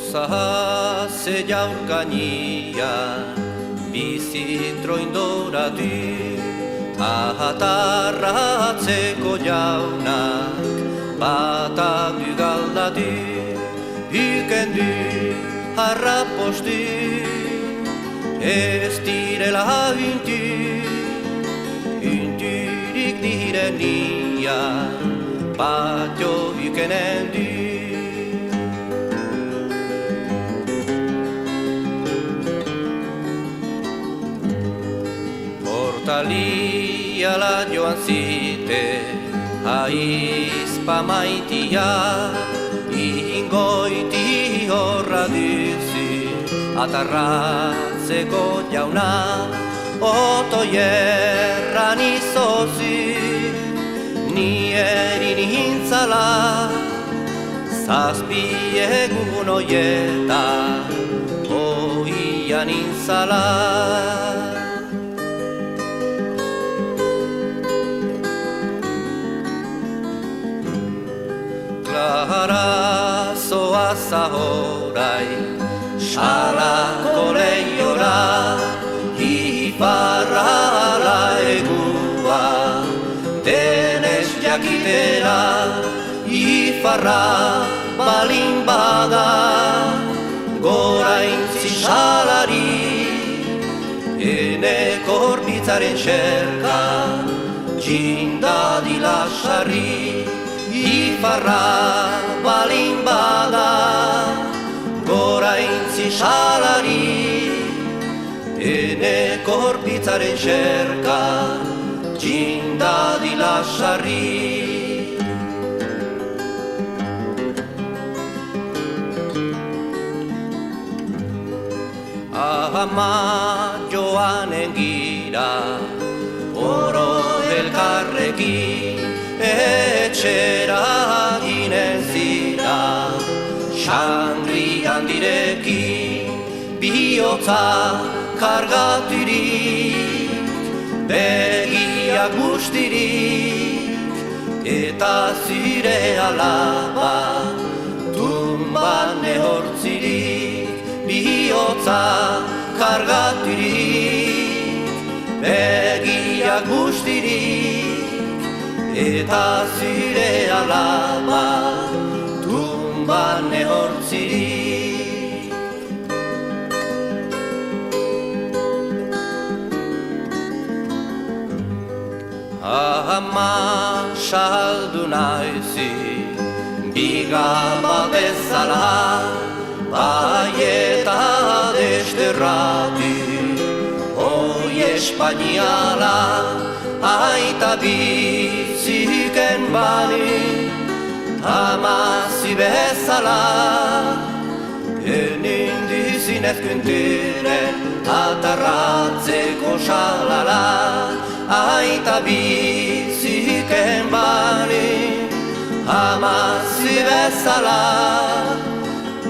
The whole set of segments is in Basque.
Ze jaurkania bizitroindora du ahatarratzeko jaunak batak du galda du huken du harrapostu ez direla unturik direnia batio hukenen du. Portaliala joan zite aizpa maitia ingoiti horra duzu atarratzeko jauna otoierran izozu ni erin hintzala zazpi egun oietan oian intzala. Clara zoaz ahorai, salako lehiora, iparra ala egua, denez jakitera, iparra balin bada, gora intzi salari, eneko horbitzaren xerka, txindadila sarri, iparra balin bada, gora intzi salari, eneko horbitzaren xerka, txindadila sarri. Ama joanen gira, oro elkarrekin, etxera ginen zira, xangri handirekin, bihotza kargaturik, begiak bustirik, eta zure alaba, tumban ehortzirik, bihotza kargaturik, begiak bustirik, eta zure alaba, tumban ehortzirik. Ama saldu naizi, bigaba bezala, bai eta desterratu, hoi espainiala, aita biziken bali, amazi bezala, enin dizinez kunturen, atarratzeko salala, aita biziken bali, amazi bezala,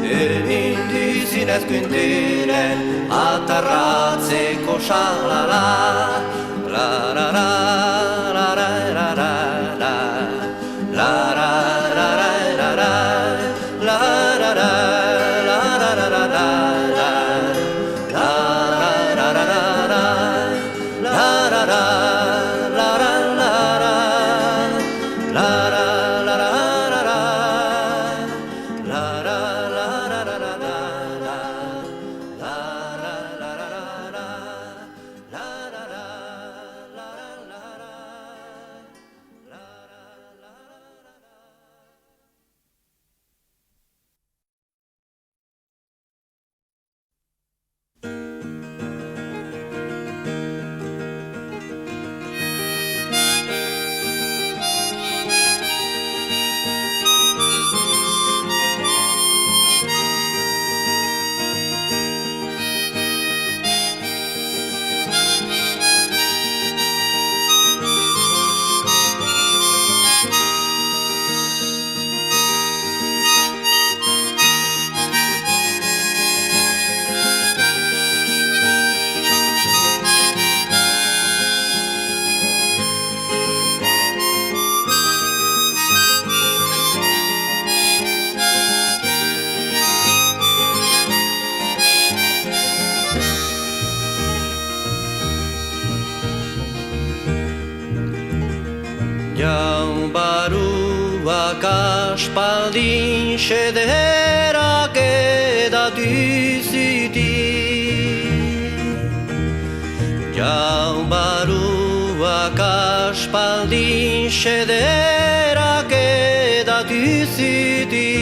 enin dizinez kunturen, atarratzeko salala, la la la la la la la la la la la la la la la la aspaldin xederak edatu zitin. Jaun baruak aspaldin xederak edatu zitin.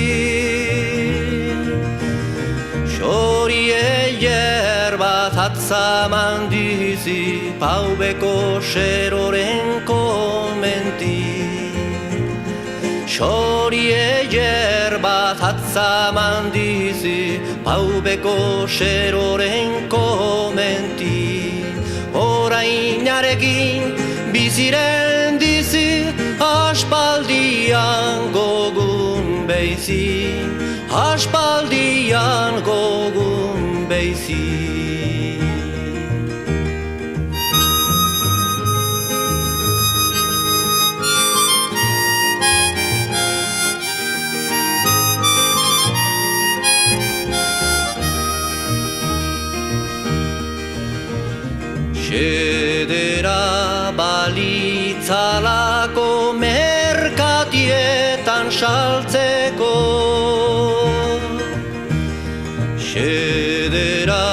Xorie yerbat atzaman dizi paubeko xeroren komenti. Xorie yerbat atzaman dizi paubeko xeroren komenti. Orainarekin biziren dizi aspaldian gogun beizi. Aspaldian gogun beizi. Xedera balitzalako merkatietan saltzeko. Xedera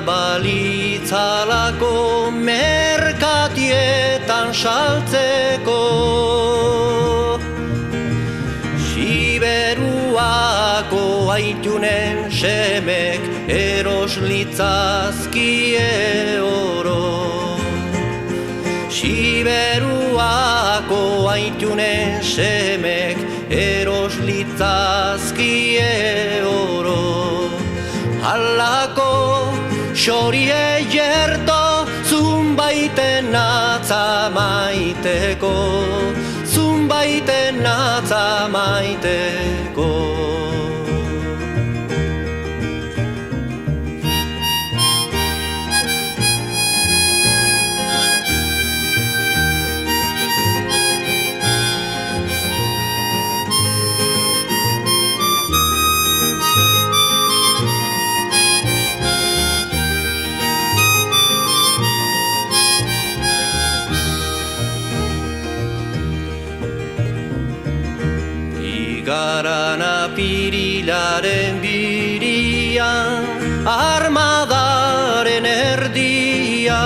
balitzalako merkatietan saltzeko. Siberuako aitunen semek eros litzazkie oro. Siberuako aitunen semek eros litzazkie oro. Halako xorie jerto zunbaiten natza maiteko. Zunbaiten natza maiteko. Igaran apirilaren birian, armadaren erdian.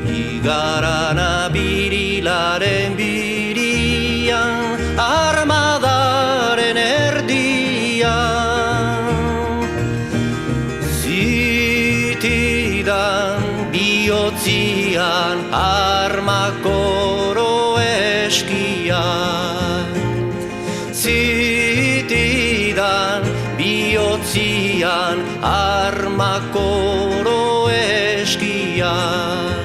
Igaran apirilaren birian, armadaren erdian. Zitidan bihotzian armakoro eskian. Zitidan bihotzian armakoro eskian.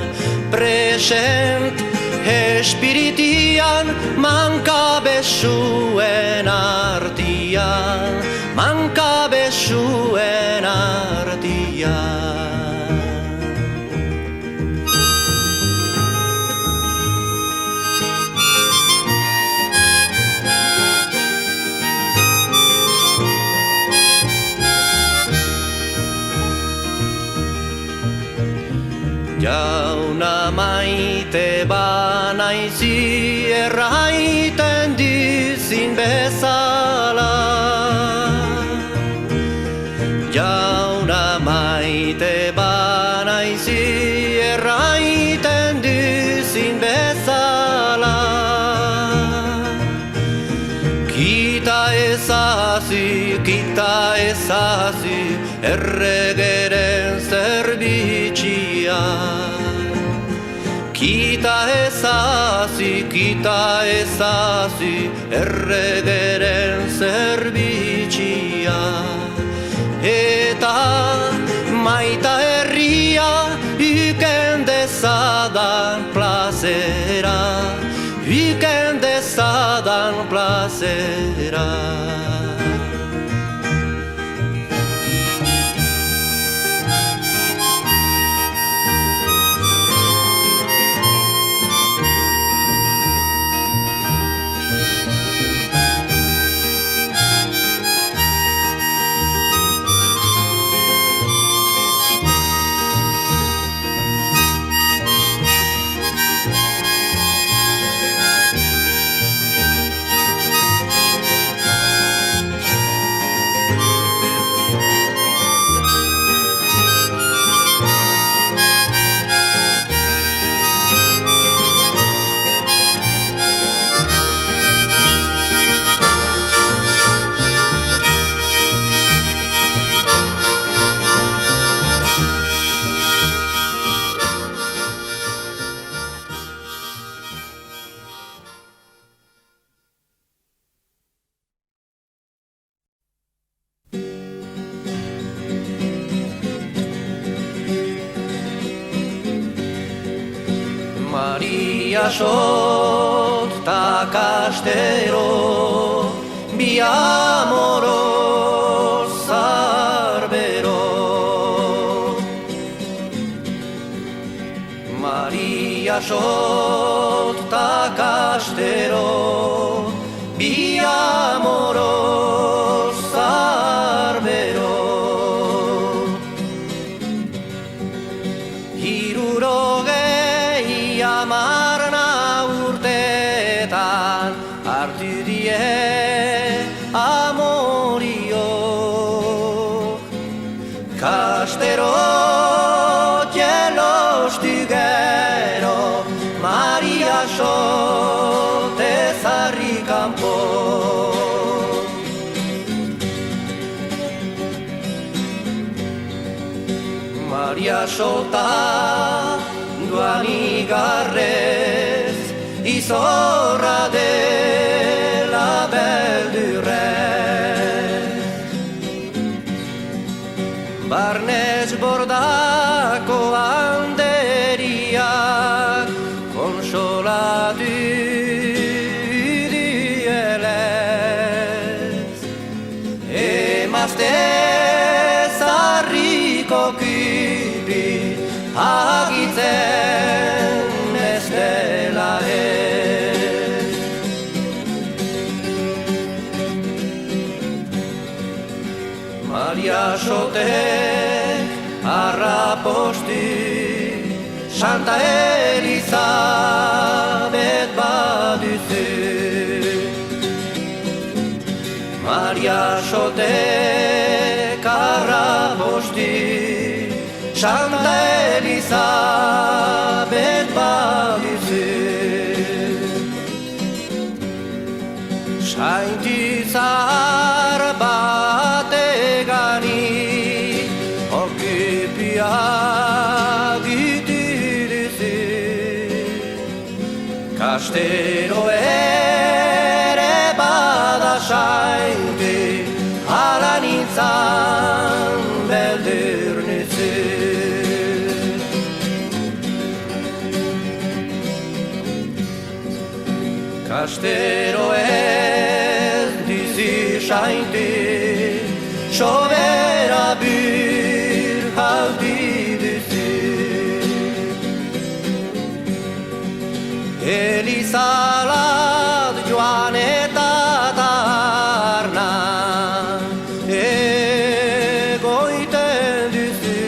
Present espiritian mankabezuen artian. Mankabezuen artian. Jauna maite banaizi erraiten dizin bezala. Jauna maite banaizi erraiten dizin bezala. Kita ezazi erregeren zerbitxia. Kita ezazi erregeren zerbitxia. Eta maita herria iken dezadan plazera. Iken dezadan plazera. Maria sot ta kastero, bi amoro zarbero. Maria sot ta kastero, bi amoro zarbero. Hirurogei hamarna urtetan hartu die amorio. Kastero jelostu gero, Maria sot ezarri kanpo. Maria sota doan igarrez, izorra dela beldurrez. Barnez bordako handeriak konsolatu dielez. Emazte zarriko kipi agitzen ez dela ez. Maria sotek arraposti Santa Elizabet baduzu. Maria sotek arraposti Santa Elizabet baduzu. Sainti zahar bategani okipia gitiduzu. Kastero ere bada sainti, hala nintzan beldur nuzu. Kastero ez dizi sainti, sobera bir hauti duzu. Elizalat joan eta tarna egoiten duzu.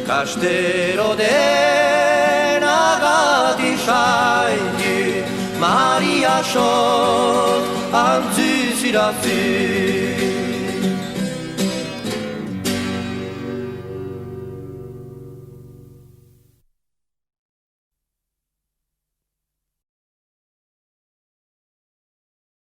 Kastero denagati sainti, Maria sot antzuzirazu.